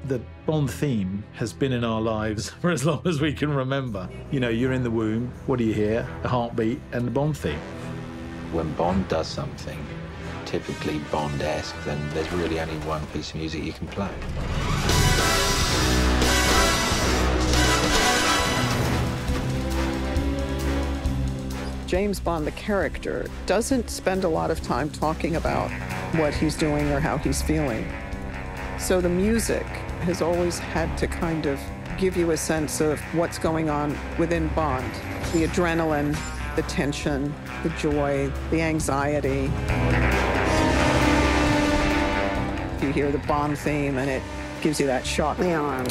The Bond theme has been in our lives for as long as we can remember. You know, you're in the womb, what do you hear? A heartbeat and the Bond theme. When Bond does something typically Bond-esque, then there's really only one piece of music you can play. James Bond, the character, doesn't spend a lot of time talking about what he's doing or how he's feeling. So the music has always had to kind of give you a sense of what's going on within Bond. The adrenaline, the tension, the joy, the anxiety. You hear the Bond theme and it gives you that shot in the arm.